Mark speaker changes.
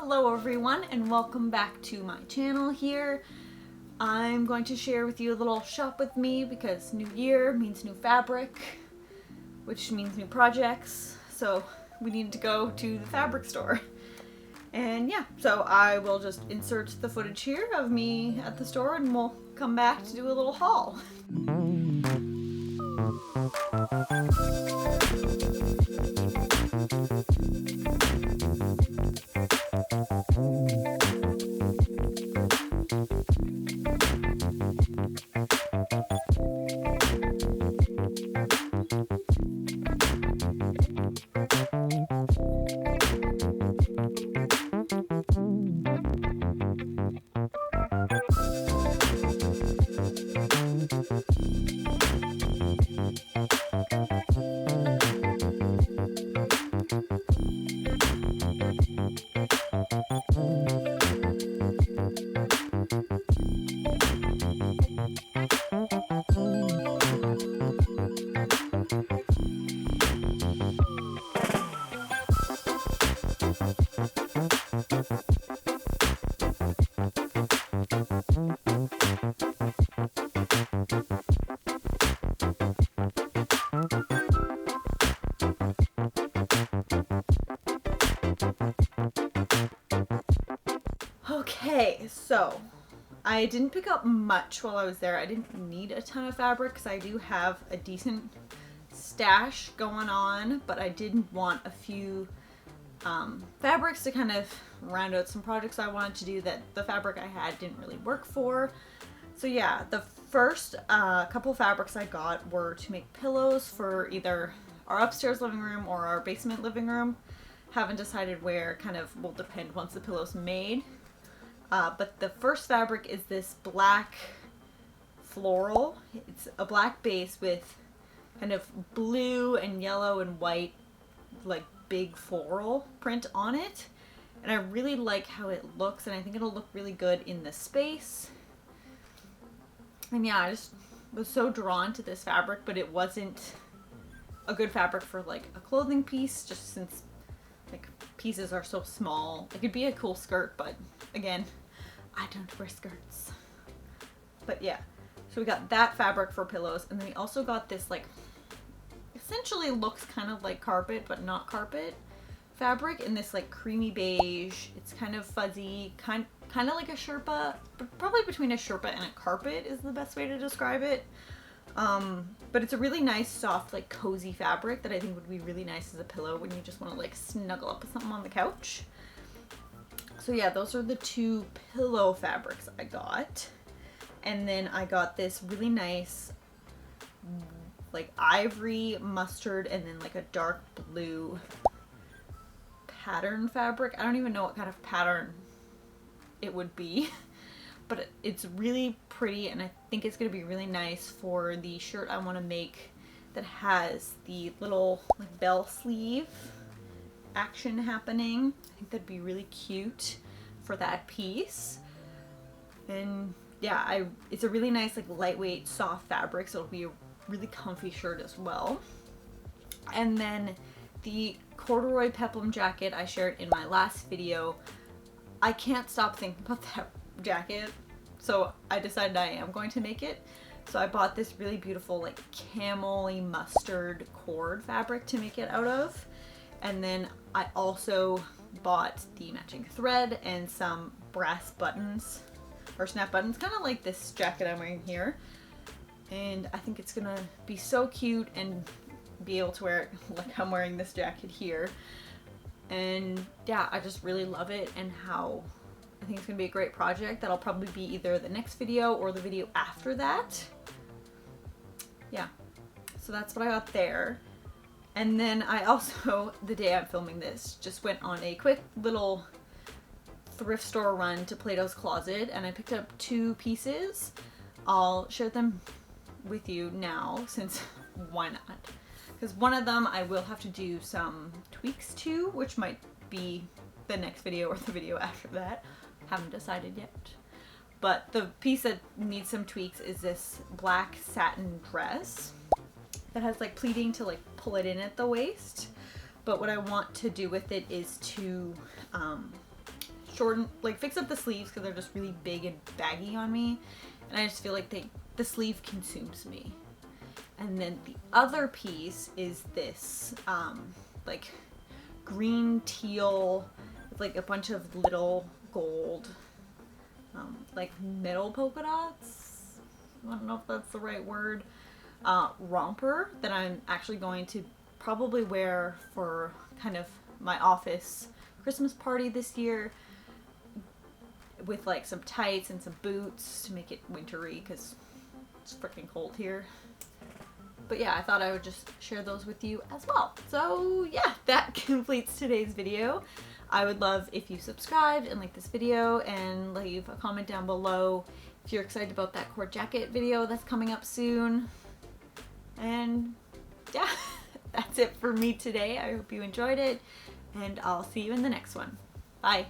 Speaker 1: Hello everyone and welcome back to my channel here. I'm going to share with you a little shop with me because new year means new fabric, which means new projects. So we need to go to the fabric store. And yeah, so I will just insert the footage here of me at the store and we'll come back to do a little haul. Okay, so I didn't pick up much while I was there. I didn't need a ton of fabric because I do have a decent stash going on, but I did want a few fabrics to kind of round out some projects I wanted to do that the fabric I had didn't really work for. So yeah, the first couple fabrics I got were to make pillows for either our upstairs living room or our basement living room. Haven't decided where, kind of will depend once the pillow's made. But the first fabric is this black floral. It's a black base with kind of blue and yellow and white, like big floral print on it. And I really like how it looks, and I think it'll look really good in the space. And yeah, I just was so drawn to this fabric, but it wasn't a good fabric for like a clothing piece, just since like pieces are so small. It could be a cool skirt, but again, I don't wear skirts. But yeah, so we got that fabric for pillows, and then we also got this like essentially looks kind of like carpet but not carpet fabric in this like creamy beige. It's kind of fuzzy, kind of like a Sherpa, but probably between a Sherpa and a carpet is the best way to describe it. But it's a really nice, soft, like cozy fabric that I think would be really nice as a pillow when you just want to like snuggle up with something on the couch. So yeah, those are the two pillow fabrics I got. And then I got this really nice like ivory, mustard, and then like a dark blue pattern fabric. I don't even know what kind of pattern it would be, but it's really pretty, and I think it's going to be really nice for the shirt I want to make that has the little like bell sleeve action happening. I think that'd be really cute for that piece. And yeah, it's a really nice like lightweight soft fabric, so it'll be a really comfy shirt as well. And then the corduroy peplum jacket I shared in my last video, I can't stop thinking about that jacket, so I decided I am going to make it. So I bought this really beautiful like camel-y mustard cord fabric to make it out of. And then I also bought the matching thread and some brass buttons, or snap buttons, kind of like this jacket I'm wearing here. And I think it's gonna be so cute and be able to wear it like I'm wearing this jacket here. And yeah, I just really love it, and how I think it's gonna be a great project that'll probably be either the next video or the video after that. Yeah, so that's what I got there. And then I also, the day I'm filming this, just went on a quick little thrift store run to Plato's Closet, and I picked up two pieces. I'll share them with you now, since why not? Because one of them I will have to do some tweaks to, which might be the next video or the video after that. Haven't decided yet. But the piece that needs some tweaks is this black satin dress that has like pleating to like pull it in at the waist. But what I want to do with it is to shorten, like fix up the sleeves because they're just really big and baggy on me. And I just feel like the sleeve consumes me. And then the other piece is this, like green teal with like a bunch of little gold, like metal polka dots. I don't know if that's the right word. Romper that I'm actually going to probably wear for kind of my office Christmas party this year, with like some tights and some boots to make it wintry because it's freaking cold here. But yeah, I thought I would just share those with you as well. So yeah, that completes today's video. I would love if you subscribed and liked this video and leave a comment down below if you're excited about that cord jacket video that's coming up soon. And yeah, that's it for me today. I hope you enjoyed it, and I'll see you in the next one. Bye.